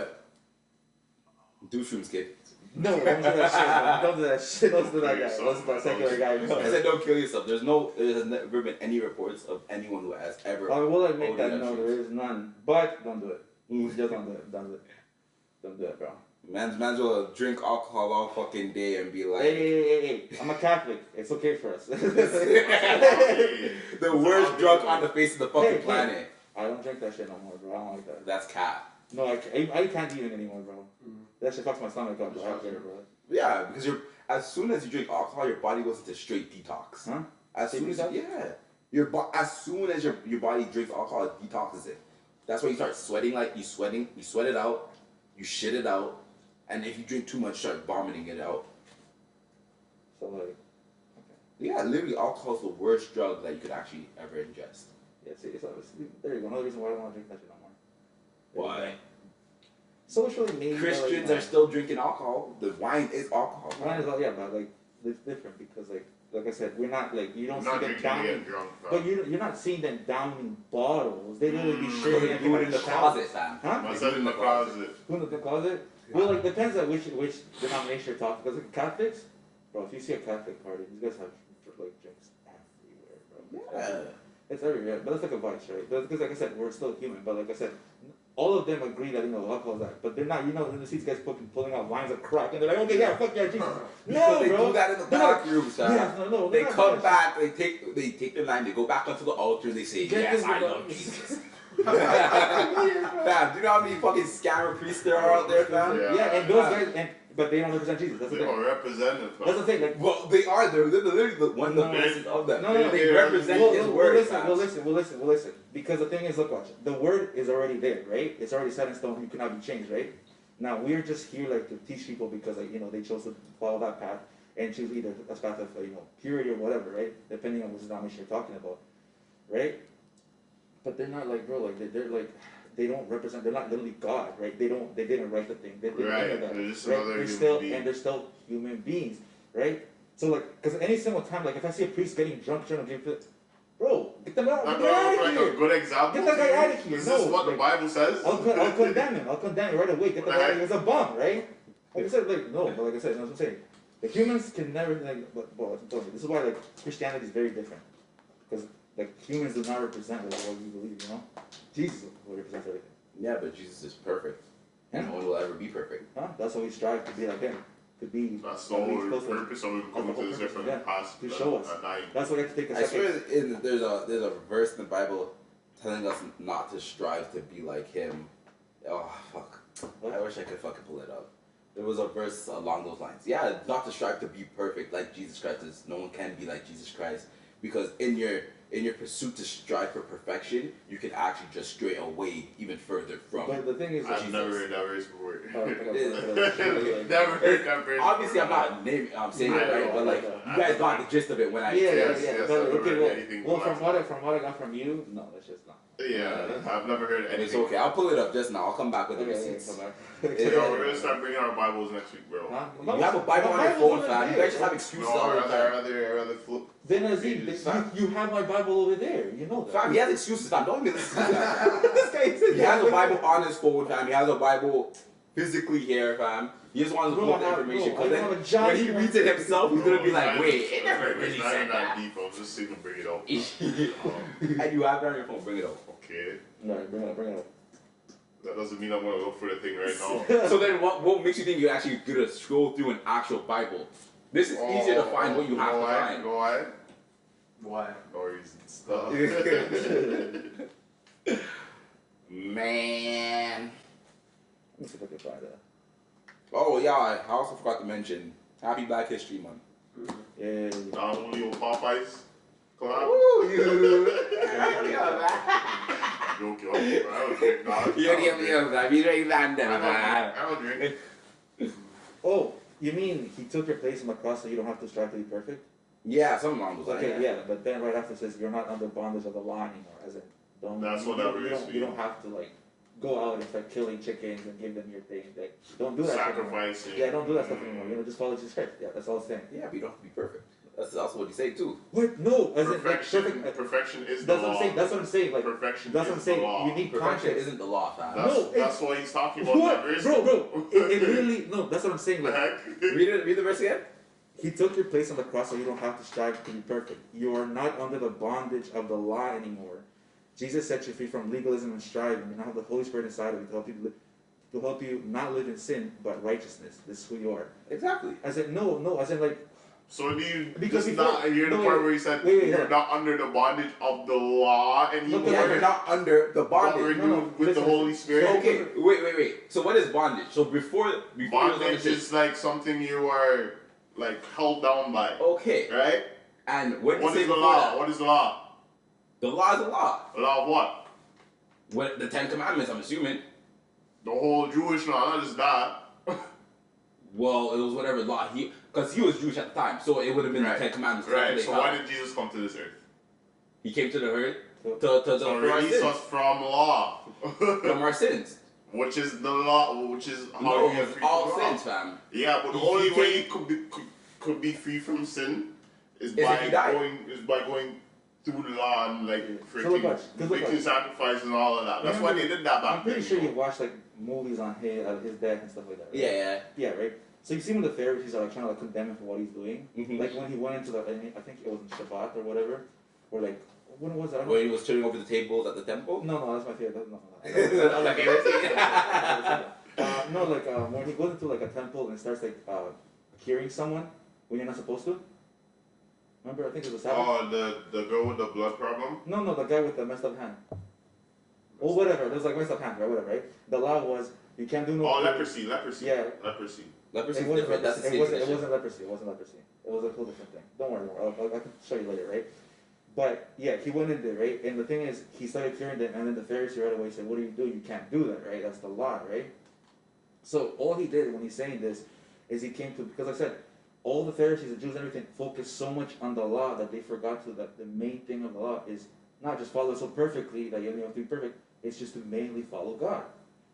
But do shrooms, kid. No, don't do that shit. Man. Don't do that shit. Let's do that guy. Let's do that secular guy. I said don't kill yourself. There has never been any reports of anyone who has ever. I will admit that OD'd no, on there is none. But don't do it. Just don't do it. Don't do it. Don't do it, bro. Man's will drink alcohol all fucking day and be like Hey. I'm a Catholic. It's okay for us. the worst drug on the face of the fucking planet. I don't drink that shit no more, bro. I don't like that. That's cap. No, I can't even anymore, bro. That shit fucks my stomach up, bro. I don't care, bro. Yeah, because as soon as you drink alcohol, your body goes into straight detox. Huh? As soon as as soon as your body drinks alcohol, it detoxes it. That's why you start sweating like you sweat it out, you shit it out, and if you drink too much, start vomiting it out. So like, Yeah, literally, alcohol is the worst drug that you could actually ever ingest. yeah, see, there you go. Another reason why I don't want to drink that shit no more. Why? Socially, maybe. Christians but, are still drinking alcohol. The wine is alcohol. Mine is yeah, but like it's different because like I said, we're not like you don't I'm see not them drinking to downing, get drunk, bro. but you're not seeing them downing bottles. They literally be So sharing they it do it in the closet, fam. Huh? My son's in the closet. Who in the closet? Well, like depends on which denomination you're talking. Because like Catholics, bro, if you see a Catholic party, these guys have like drinks everywhere, bro. Yeah. It's everywhere, but it's like a vice, right? Because like I said, we're still human. But like I said, all of them agree that alcohol is that, but they're not. You see these guys pulling out lines of crack, and they're like, okay, yeah, fuck yeah, Jesus. Because they bro. do that in the They're back not- rooms, fam. Yeah, no, They they're not come doing back, they take their line, they go back onto the altar, and they say, Get yes, this I with love the- Jesus. Fam, do you know how many fucking scammer priests there are out there, fam? Yeah. Yeah, and those guys, but they don't represent Jesus. That's the They thing. don't represent it, That's the bro. thing. Like, Well, they are. They're literally one of the No. voices of them. No, They they're- represent his We'll words, fam. listen. Because the thing is, look, watch. The word is already there, right? It's already set in stone. You cannot be changed, right? Now we're just here like to teach people because like they chose to follow that path and choose either a path of purity or whatever, right? Depending on which denomination you're talking about, right? But they're not like, bro, like they're like. They don't represent. They're not literally God, right? They didn't write the thing. They didn't Right. enter that, They're just right? another They're human still being. and they're still human beings, right? So like, because any single time, like if I see a priest getting drunk, trying to drink, bro, get them out, Not get out of like a here. good example. Get that guy to you? out of here. Is No, this what the like- Bible says? I'll condemn him. I'll condemn him right away. Get the guy out of here. He's a bum, right? Like I said, like no, but like I said, you know what I'm saying. The humans can never like. Well, I'm telling you, this is why like Christianity is very different, because like humans do not represent what we believe. Jesus will represent everything. Yeah, but Jesus is perfect. And Yeah. no one will ever be perfect. Huh? That's why we strive to be like him, to be. That's the at least whole close to- purpose of it That's the coming whole to this purpose, different yeah, past to show us. at night. That's why we have to take a I second. swear there's a verse in the Bible telling us not to strive to be like him. Oh fuck. What? it? I wish I could fucking pull it up. There was a verse along those lines. Yeah, not to strive to be perfect like Jesus Christ is. No one can be like Jesus Christ, because in your pursuit to strive for perfection, you can actually just stray away even further from. But the thing is, I've never heard that verse before. Never heard that verse. Obviously, I'm not naming. I'm saying it right, but like you guys got the gist of it when I. Yes, But, I've never okay, heard anything well, about from what I got from you, no, that's just not. Yeah, I've never heard anything. It's okay. I'll pull it up just now. I'll come back with the Okay, receipts. come back. Yo, we're gonna start bringing our Bibles next week, bro. Huh? You have a Bible on your phone, fam. You guys just have No, excuses all the I time. rather flip. Then you have my Bible over there. You know that. Fam, he has excuses, fam. Don't even listen to that. This guy said he has a Bible on his phone, fam. He has a Bible physically here, fam. He just wants to Bro, look the I have- information. bro, I Because have a then giant when he reads it himself, he's gonna be like, wait, it never It's really not said even that that. deep. I was just saying to bring it up. And you have it on your phone. Bring it up. Okay. No, bring it up. That doesn't mean I'm gonna look for the thing right now. So then, what makes you think you're actually gonna scroll through an actual Bible? This is easier to find what you have to find. Go ahead. Why? Stories and stuff. Man. Let me see if I can find that. Oh yeah, I also forgot to mention Happy Black History Month. Yeah. Not only on Popeyes collab. Woo, you. Joke, yo. I don't drink. Nah, I don't drink. Oh, you mean he took your place on the cross so you don't have to strive to be perfect? Yeah, something along those lines. Okay, yeah, but then right after it says you're not under bondage of the law anymore, as in don't. That's what you that don't- verse you don't means. have to like go out and start killing chickens and give them your thing. Like don't do that. Stuff anymore. Sacrificing. Yeah, don't do that stuff anymore. You know, just follow Jesus Christ. Yeah, that's all it's saying. Yeah, but you don't have to be perfect. That's also what he said too. What? No, as in like Perfection, perfect. perfection is the That's what law. I'm saying. That's what I'm saying. Like Perfection that's what I'm is the saying. law. You need Perfection context. isn't the law, fam. That's, No, that's what he's talking about. What? That verse. Bro, it really no. That's what I'm saying. The Like heck? Read the verse again. he took your place on the cross, so you don't have to strive to be perfect. You are not under the bondage of the law anymore. Jesus set you free from legalism and striving. You now have the Holy Spirit inside of you to help you to help you not live in sin but righteousness. This is who you are. Exactly. I said no. I said like So do you Because just before- not hear the no, part wait, where he said wait, you're yeah. not under the bondage of the law anymore? Look, Yeah, you're not under the What we're bondage. No, no, doing with listen. the Holy Spirit. Okay, wait. So what is bondage? So before it was Bondage understood- is like something you are like held down by, okay. right? And what What did is he the say law? before that? What is the law? The law is the law. The law of what? What the Ten Commandments? I'm assuming. The whole Jewish law, not just that. Well, it was whatever law because he was Jewish at the time, so it would have been Right. the Ten Commandments. Right. They So held. why did Jesus come to this earth? He came to the earth to To for our release sins, us from law, from our sins. which is the law, which is how No, you get it's free all from law. sins, fam. Yeah, but the He only came- way you could be free from sin is if by he died. going through the law and like So look freaking watch, look making watch. sacrifices and all of that. That's why they did that back I'm pretty then. sure you've watched like movies on his death and stuff like that. Right? Yeah. Yeah, right. So you see when the Pharisees are like trying to like condemn him for what he's doing, Mhm. like when he went into the, I think it was in Shabbat or whatever, or like when was it? I don't When know. he was turning over the tables at the temple. No, that's my favorite. That's not. I was like, No, like when he goes into like a temple and starts like curing someone when you're not supposed to. Remember, I think it was a Sabbath. Oh, the girl with the blood problem. No, the guy with the messed up hand. Or whatever. There's like messed up hand, right? Whatever, right? The law was you can't do no. Oh, leprosy. Yeah. Leprosy. Leprosy It is wasn't different. That's the leprosy. It same wasn't leprosy. It wasn't leprosy. It was a whole different thing. Don't worry. I can show you later, right? But yeah, he went in there, right? And the thing is, he started curing them, and then the Pharisee right away said, "What do? You can't do that, right? That's the law, right?" So all he did when he's saying this is he came to, because I said, all the Pharisees, the Jews, and everything focused so much on the law that they forgot that the main thing of the law is not just follow so perfectly that you only have to be perfect. It's just to mainly follow God.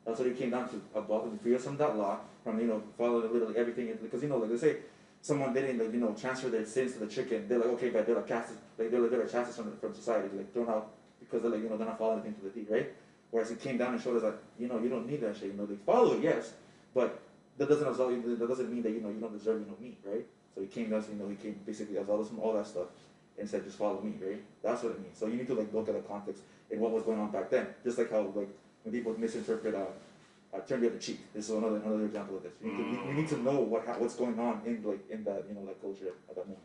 That's what it came down to. About free us from that law, from following literally everything. Because like they say, someone didn't transfer their sins to the chicken. They're like, okay, but they're like casted, they're like casted from society, like thrown out because they're like they're not following anything to the T, right? Whereas he came down and showed us that you don't need that shit. They follow it, yes, but that doesn't mean that you don't deserve meat, right? So he came down, he came basically absolved us from all that stuff and said just follow me, right? That's what it means. So you need to look at the context and what was going on back then, just like how when people misinterpret turn the other cheek. This is another example of this. You need to know what's going on in that that culture at that moment.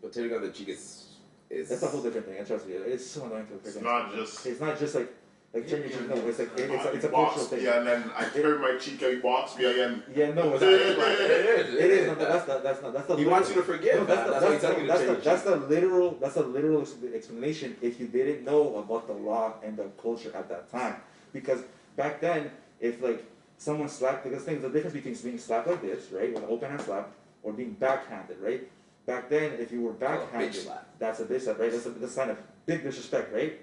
But turning on the cheek is That's a whole different thing. Trust me, it's so annoying to It's not just. It's not just like Like turn your cheek. No, it's like it's a cultural box thing. me and then I turn my cheek and he box me again. Yeah, no, It is. it is. No, that's the. He wants you to forgive. No, That's why he's telling you to change. that's the literal explanation. If you didn't know about the law and the culture at that time, because back then, if like someone slapped, because the difference between being slapped like this, right, with an open hand slap, or being backhanded, right? Back then, if you were backhanded, that's a bitch slap, right? That's a sign of big disrespect, right?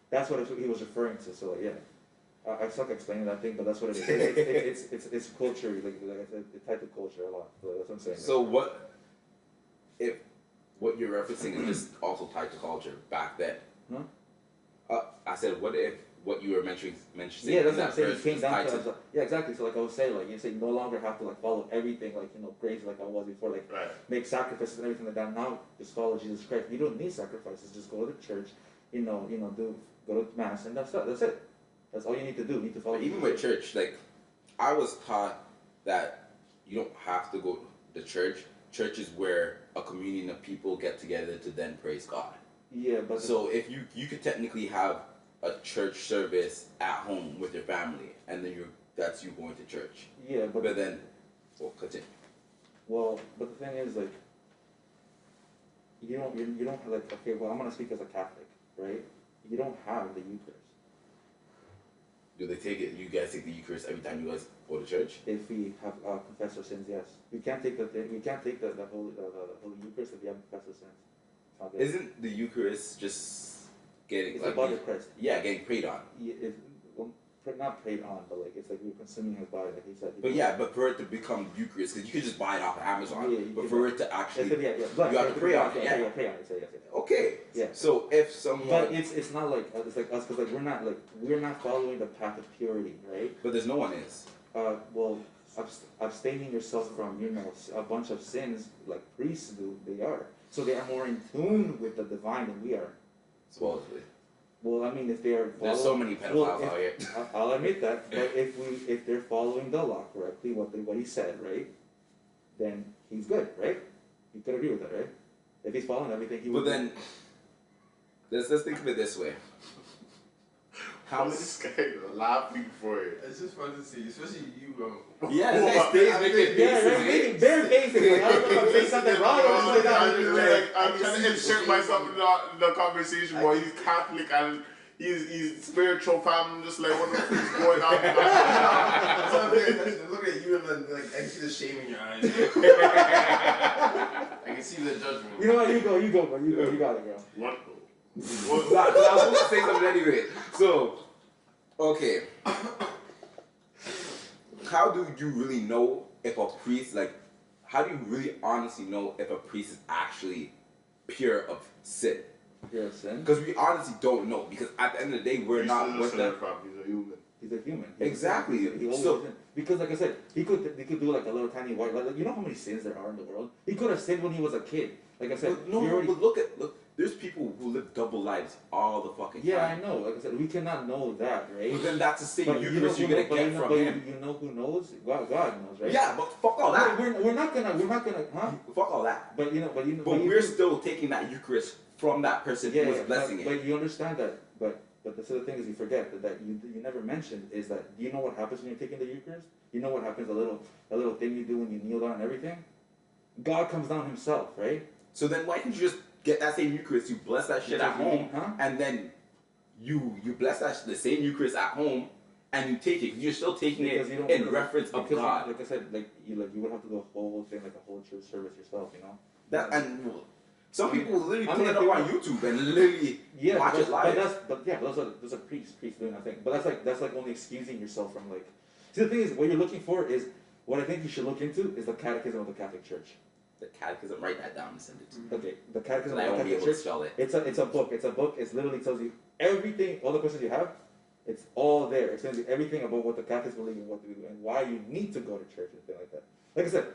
That's what he was referring to. So like, yeah, I suck explaining that thing, but that's what it is. It's culture, like it's a type of culture a lot. So that's what I'm saying. So what if what you're referencing is just also tied to culture back then? Huh? I said, what if what you were mentioning Yeah, that's what I'm saying. verse It came is down tied to yeah, exactly. So like I was saying, like you say, you no longer have to like follow everything like crazy like I was before, like Right. make sacrifices and everything like that. Now just follow Jesus Christ. You don't need sacrifices. Just go to the church, go to mass, and that's it. That's it. That's all you need to do. You need to follow. But even with church, like I was taught that you don't have to go to church. Church is where a communion of people get together to then praise God. Yeah, but So if you could technically have a church service at home with your family, and then that's you going to church. yeah, But then, well, continue. well, but the thing is like you don't have like okay. Well, I'm gonna speak as a Catholic, right? You don't have the Eucharist. Do they take it? You guys take the Eucharist every time you guys go to church? If we have confessed our sins, yes. We can't take the Holy Eucharist if we haven't confessed our sins. It's not good. Isn't the Eucharist just getting It's the body of Christ. Yeah, getting prayed on. Yeah, not prayed on, but like it's like we're consuming his body, like he said. But yeah, but for it to become Eucharist, because you could just buy it off of Amazon. Yeah, but for it to actually, you have to pray on it. Yeah. pray on it. So, yes. Okay. Yeah. So if someone, But it's not like it's like us, because like we're not following the path of purity, right? but there's no one is. Well, abstaining yourself from a bunch of sins like priests do, they are. So they are more in tune with the divine than we are. Supposedly. Well, I mean, if they are There's so many pedophiles out here. I'll admit that. But if they're following the law correctly, what he said, right, then he's good, right? You could agree with that, right? If he's following everything, he would. But then, let's think of it this way. How many? This guy laughing for it. It's just fun to see, especially you, bro. Yeah, this guy stays making faces. right, making bare faces. Like, I don't know if I'm saying something wrong or something. I'm trying to insert myself in the conversation while he's Catholic and he's spiritual fam. I'm just like, what the fuck is going on? That's what I'm saying. Look at you and then, like, I can see the shame in your eyes. I can see the judgment. You know what? You go, bro. You got it, bro. What? I was supposed to say something anyway. So, okay. How do you really know if a priest, like, how do you really honestly know if a priest is actually pure of sin? Pure of sin? Because we honestly don't know. Because at the end of the day, we're not with them. He's a human. He's a human. Exactly. He always So- is. Because, like I said, he could do like a little tiny white. Like you know how many sins there are in the world. He could have sinned when he was a kid. Like I said, But but look. There's people who live double lives all the fucking time. yeah, I know. Like I said, we cannot know that, right? But then that's the same But Eucharist you're gonna get from him. You know who knows? God knows, right? Yeah, but fuck all that. We're not gonna, huh? Fuck all that. But We're still taking that Eucharist from that person who was blessing it. But you understand that. But the thing is, you forget that you never mentioned is that. Do you know what happens when you're taking the Eucharist? You know what happens? A little thing you do when you kneel down and everything. God comes down Himself, right? So then why can't you just get that same Eucharist, you bless that shit at home, and then you bless the same Eucharist at home, and you take it. You're still taking it in reference of God. Like I said, you would have to do a whole thing, like a whole church service yourself, you know. Some people literally put it up on YouTube and literally watch it live. But those are priests doing that thing. But that's like only excusing yourself from like. See, the thing is, what you're looking for is what I think you should look into is the Catechism of the Catholic Church. The Catechism, write that down and send it to me. Okay, the Catechism I of the won't be Catholic able to Church. spell it. It's a book. It literally tells you everything, all the questions you have. It's all there. It tells you everything about what the Catholics believe and what to do and why you need to go to church and things like that. Like I said,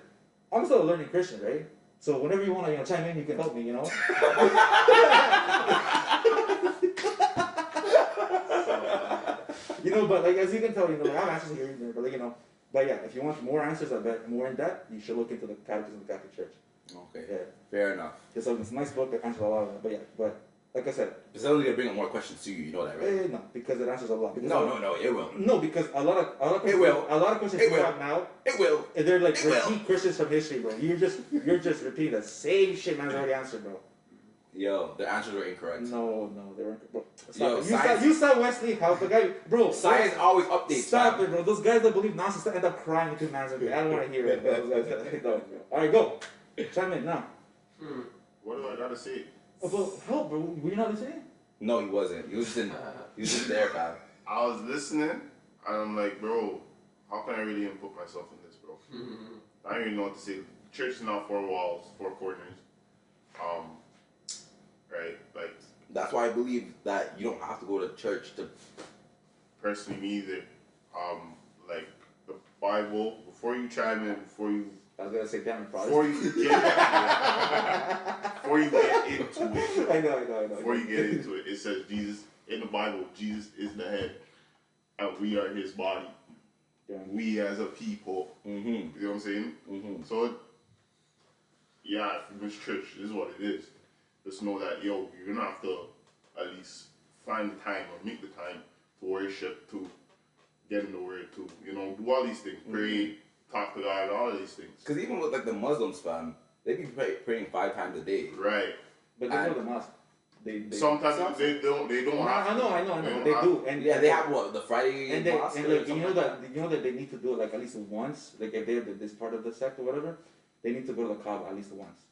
I'm still a learning Christian, right? So whenever you want to chime in, you can help me, you know. But like as you can tell, like, I have answers here, but like but yeah, if you want more answers, more in depth, you should look into the Catechism of the Catholic Church. Okay. Yeah. Fair enough. It's a nice book that answers a lot of them. But yeah, but like I said, It's only gonna bring up more questions to you. You know that, right? no, because it answers a lot. Because No, it will. No, because a lot of questions, It will. a lot of questions It you will. have now, It will. and they're like It will. repeat questions from history, bro. You're just repeating the same shit man's already answered, bro. Yo, the answers were incorrect. No, they weren't. Bro, Yo, stop. You saw Wesley how the guy, bro. Science always updates. Stop man. it, bro. Those guys that believe nonsense end up crying into man's. I don't want to hear it. Bro. Those guys, no. All right, go. Chime in now. What do I gotta say? About help, bro. Were you not listening? No, he wasn't. He was just there, fam. I was listening, and I'm like, bro, how can I really input myself in this, bro? I don't even know what to say. Church is not four walls, four corners. Right? Like, That's why I believe that you don't have to go to church to. personally, me either. Like, the Bible, before you chime in, before you I was gonna say damn it, before you get into it, before you get into it, I know. before you get into it, it says Jesus in the Bible. Jesus is the head, and we are His body. Yeah. We as a people, Mm-hmm. you know what I'm saying? Mm-hmm. So, yeah, if you miss church, this is what it is. Just know that you're gonna have to at least find the time or make the time to worship, to get in the word, to do all these things, pray, talk to God, all of these things. Because even with like the Muslims, fam, they be praying 5 times a day. Right. But they go to the mosque. They Sometimes they don't have to. I know. They They don't do, and Yeah, they have what, the Friday and mosque and or like, something you know that they need to do it like at least once. Like if they're this part of the sect or whatever, they need to go to the Kaaba at least once.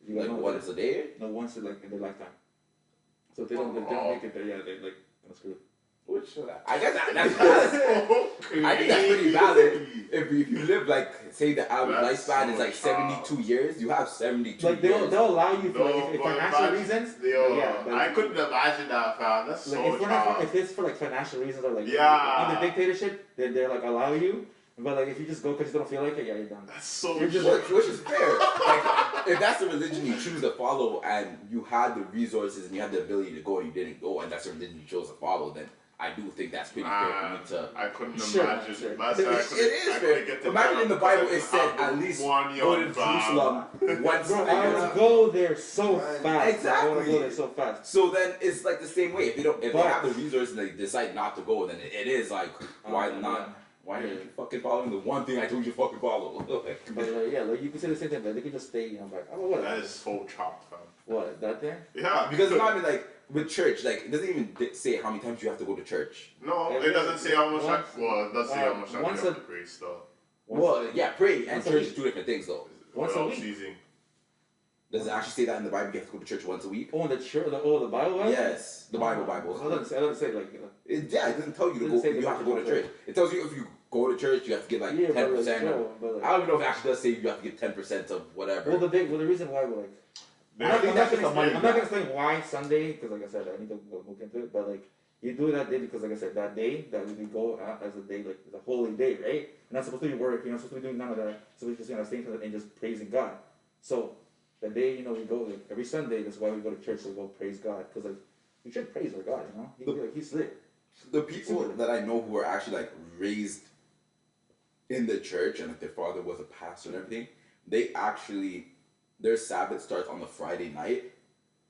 You Like know once a day? No, once in their lifetime. So if they don't make it there, yeah, they like screwed. Which I guess that's I think that's pretty valid. If you live like say the average That's lifespan so is like 72 years, you have 72 Like years. they'll allow you for No, like, if but financial imagine- reasons. Yo, yeah, but I couldn't imagine that, fam. That's like so child. if it's for like financial reasons or like Yeah. in the dictatorship, then they're like allow you. But like if you just go because you don't feel like it, yeah, you're done. That's so You're just child. Which is fair. Like, if that's the religion you choose to follow and you had the resources and you had the ability to go and you didn't go and that's the religion you chose to follow, then I do think that's pretty fair for me to. I couldn't Sure, imagine. sure. Last time I It couldn't- is I couldn't get fair. to Imagine in the Bible it said I'm at least one go to young fam. Jerusalem once Bro, a I year. would go there so fast. I want to Exactly. go there so fast. So then it's like the same way. If they But- have the resources and they decide not to go, then it is like why not? Why are you fucking following the one thing I told you to fucking follow? But yeah, like you can say the same thing, but they can just stay, back. Oh, what? That is so chopped, fam. What, that thing? Yeah. Because it's not even like with church, like it doesn't even say how many times you have to go to church. No, Yeah, it doesn't say how much. once- Well, it does say how much time you once have a- to pray still. Well, yeah, pray and once a church week. is 2 different things though. Once What a else week. using? Does it actually say that in the Bible? You have to go to church once a week. Oh, the church, the Bible? Yes, the Bible. I don't say like. Yeah, it doesn't tell you to Doesn't go. say You the have to go to church. church. It tells you if you go to church, you have to give like Yeah, but 10%. like, but like, I don't even know if it actually does say you have to give 10% of whatever. well, the reason why we're like. They- I'm not that's gonna just a money explain. I'm not grab. gonna explain why Sunday, because like I said, I need to look into it. But like, you do that day because, like I said, that day that we go out as a day, like the holy day, right? You're not supposed to be working. You're not supposed to be doing none of that. So we're just staying and just praising God. So the day we go like every Sunday. That's why we go to church to go praise God, because like we should praise our God. He can be like He's lit. The people that I know who are actually like raised in the church and like their father was a pastor and everything, they actually their Sabbath starts on the Friday night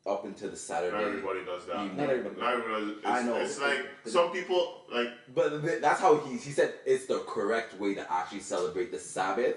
up into the Saturday. Not everybody does that. evening. Not everybody. Not everybody does it. I know. It's like some people like But that's how he said it's the correct way to actually celebrate the Sabbath.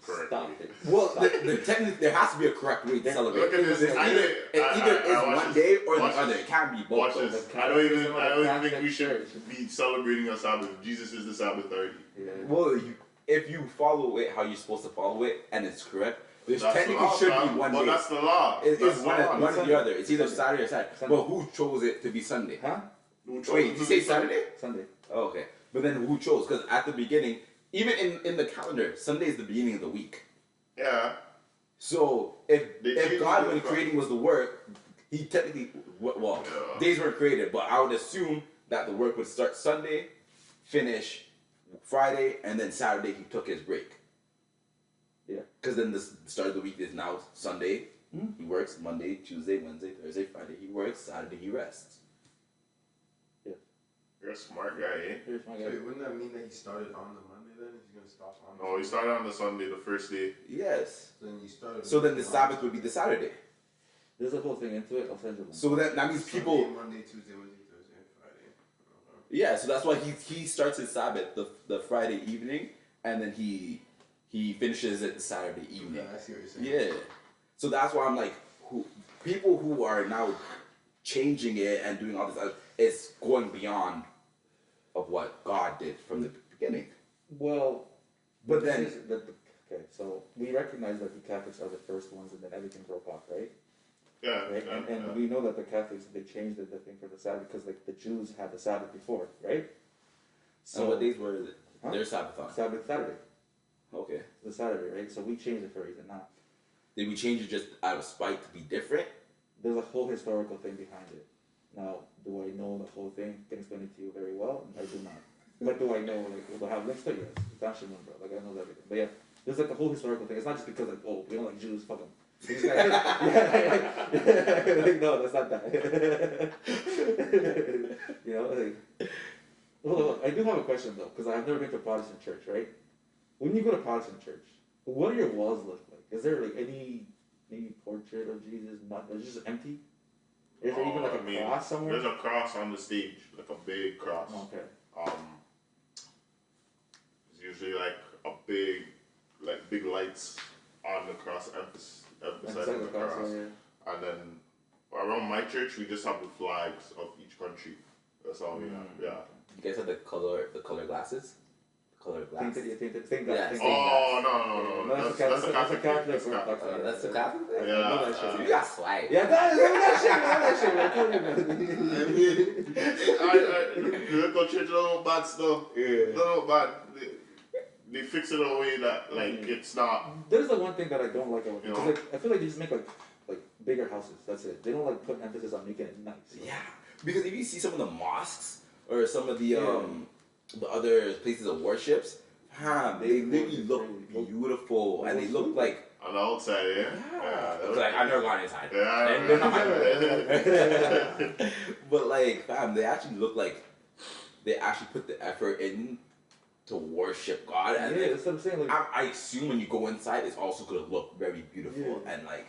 correct. Stop it. Well, technically there has to be a correct way to celebrate. Look at this. It either is watch one this. day or the Watch other. this. It can't be both. Watch though. this. The I don't even Catholic think we should Church. be celebrating a Sabbath. Jesus is the Sabbath already. Yeah. Well, if you follow it how you're supposed to follow it and it's correct, there's That's the technically law, should fam. be one But day. that's the law. It's That's the one law. or the Sunday. other. It's either Saturday or Saturday. Sunday. But who chose it to be Sunday? Huh? Who chose Wait, it did to you say be Sunday? Saturday? Sunday. Oh, okay. But then who chose? Because at the beginning, even in the calendar, Sunday is the beginning of the week. Yeah. So They if changed God, it when from- creating was the work, he technically well Yeah. days weren't created, but I would assume that the work would start Sunday, finish Friday, and then Saturday he took his break. Yeah. Because then the start of the week is now Sunday. Hmm. He works Monday, Tuesday, Wednesday, Thursday, Friday. He works Saturday. He rests. You're a smart guy, eh? Here's my So guy. wouldn't that mean that he started on the Monday then? He's gonna stop on the No, he started on the Sunday, the first day. Yes. So then you started. So then the Sabbath would be the Saturday. There's a whole thing into it. I'll send you one. So that means people. Monday, Tuesday, Wednesday, Thursday, Friday. Yeah, so that's why he starts his Sabbath the Friday evening, and then he finishes it the Saturday evening. Yeah, I see what you're saying. Yeah, so that's why I'm like, people who are now changing it and doing all this, it's going beyond of what God did from the beginning. Well, But then, okay, so we recognize that the Catholics are the first ones, and then everything broke off, right? Yeah, Right, yeah, and yeah. we know that the Catholics, they changed the thing for the Sabbath because like the Jews had the Sabbath before, right? so what days were Huh? their Sabbath on? Sabbath Saturday, Okay. the Saturday, right? So we changed it for a reason. Now Did we change it just out of spite to be different? there's a whole historical thing behind it. Now, do I know the whole thing? Can explain it to you very well. I do not. But do I know like do I have links to it? Yes. It's actually one, bro. Like I know everything. But yeah, there's like a whole historical thing. It's not just because like we don't like Jews, fuck them. Like, no, that's not that. You know, like. Well, I do have a question though, because I've never been to a Protestant church, right? When you go to Protestant church, what do your walls look like? Is there like any maybe portrait of Jesus? Not, it's just empty. Is there even like a cross somewhere? There's a cross on the stage, like a big cross. Okay. It's usually like a big lights on the cross, emphasizing the cross. Yeah. And then around my church, we just have the flags of each country. That's all we have. Yeah. You guys have the color glasses? Color glasses? Think Yeah. Oh, no. That's a Catholic. That's Catholic. That's the Catholic thing? Yeah. I know that shit. You got swag. Yeah, that shit, man. I told you, man. The local church don't bad stuff. Yeah. No bad. They fix it in a way that it's not. There's the one thing that I don't like about it. You Because know? like, I feel like they just make like bigger houses. That's it. They don't like put emphasis on making it nice. Yeah, because if you see some of the mosques or some of the other places of worships, they literally look beautiful and they look like. On the outside, yeah. It's like I've never gone inside. Yeah. They're not- but like, fam, they actually look like they actually put the effort in to worship God. And Yeah, that's what I'm saying. Like, I assume when you go inside, it's also gonna look very beautiful Yeah. and like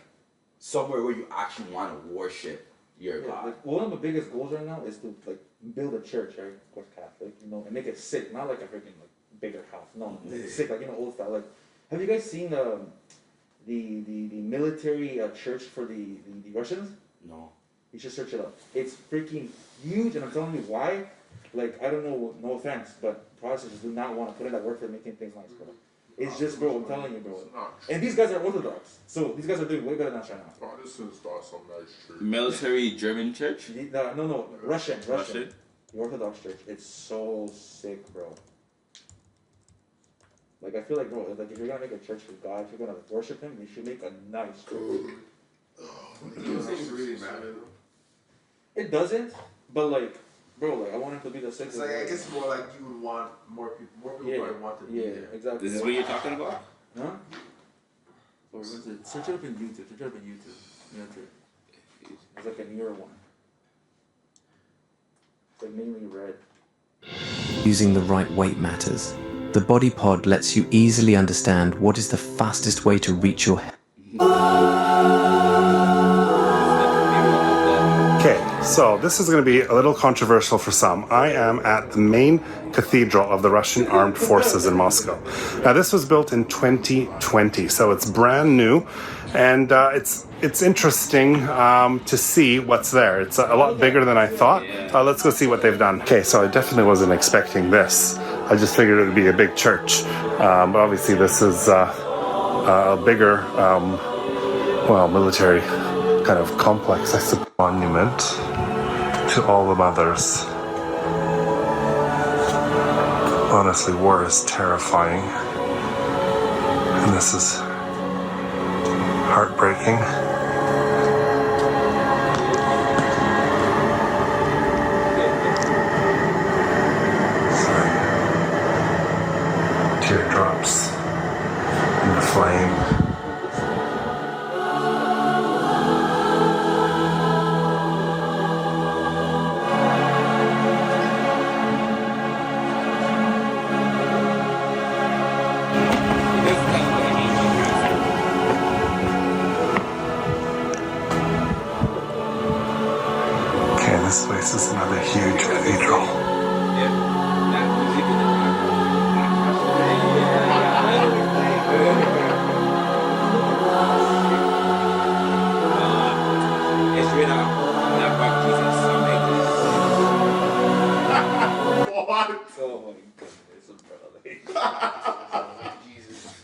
somewhere where you actually want to worship your God. like, one of the biggest goals right now is to like build a church, right? Of course, Catholic, you know, and make it sick, not like a freaking like bigger house. No, make it sick, like old style. Like, have you guys seen the military church for the Russians? No. You should search it up. It's freaking huge, and I'm telling you why. Like, I don't know, no offense, but Protestants do not want to put in that work for making things nice, bro. It's just, bro, I'm telling you, bro. And these guys are Orthodox, so these guys are doing way better than us right now. Protestants got some nice church. Military German church? No, Russian. Russian? The Orthodox Church. It's so sick, bro. Like, I feel like, bro, like if you're gonna make a church for God, if you're gonna worship Him, you should make a nice church. Those things really matter though. It doesn't, but like, bro, like I want Him to be the sick. It's like I guess more like you would want more people. More people probably want to be there. exactly. This is what you're talking about? Huh? Or was it? Search it up in YouTube. Search it up in YouTube. It's like a newer one. It's like mainly red. Using the right weight matters. The Body Pod lets you easily understand what is the fastest way to reach your Okay, so this is going to be a little controversial for some. I am at the main cathedral of the Russian Armed Forces in Moscow. Now, this was built in 2020, so it's brand new, and it's interesting to see what's there. It's a lot bigger than I thought. Let's go see what they've done. Okay, so I definitely wasn't expecting this. I just figured it would be a big church, but obviously this is a bigger, military kind of complex, I suppose. Monument to all the mothers. Honestly, war is terrifying, and this is heartbreaking. Teardrops in the flame.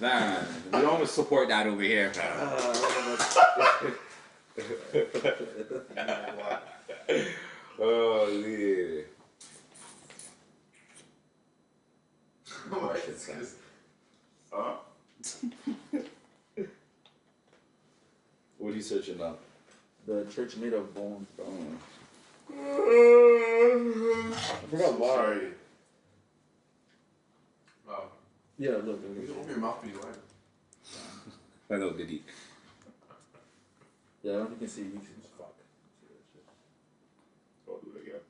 Man, we don't support that over here, fam. Oh, yeah. Huh? What are you searching up? The church made of bones, bro. I forgot why. Sorry. Wow. Yeah, look. You open your mouth pretty wide. I know, did he? Yeah, I don't think you can see. You can fuck. I'll do it again.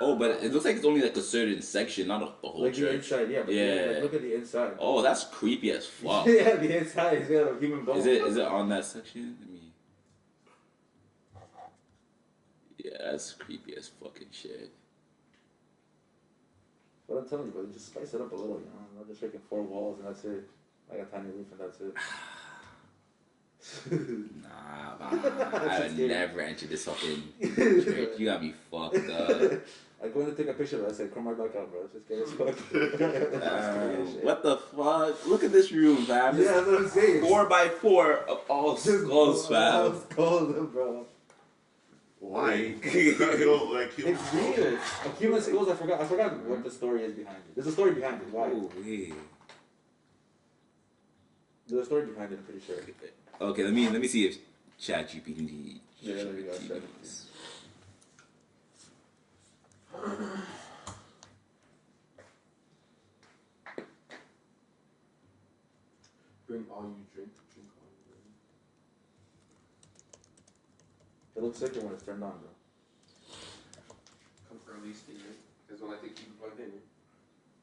Oh, but it looks like it's only like a certain section, not the whole Like the church. inside, yeah. But Yeah. like, look at the inside. Oh, that's creepy as fuck. Yeah, the inside is got a human bone. Is it on that section? Let me. Yeah, that's creepy as fucking shit. But I'm telling you, bro, just spice it up a little, you know. Not just making 4 walls and that's it. Like a tiny roof and that's it. Nah, man. I would never enter this fucking church. You got me fucked up. I go in to take a picture of it. I said, come right back out, bro. It's just get as fuck. What the fuck? Look at this room, fam. Yeah, that's what I'm saying. 4x4 of all skulls, fam. Skulls, bro. Why? Like, It's real. Like human skulls, I forgot what the story is behind it. There's a story behind it. Why? Oh, wait. There's a story behind it, I'm pretty sure. Okay, let me see if ChatGPT. Yeah, there you go. Bring all you drink all you drink. It looks sicker when it's turned on, bro. Come early, stay late. Because when I think you plugged in.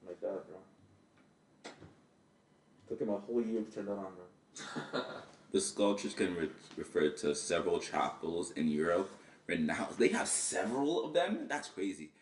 Like that, bro. Took him a whole year to turn that on, bro. The sculptures can refer to several chapels in Europe. Renowned. They have several of them? That's crazy.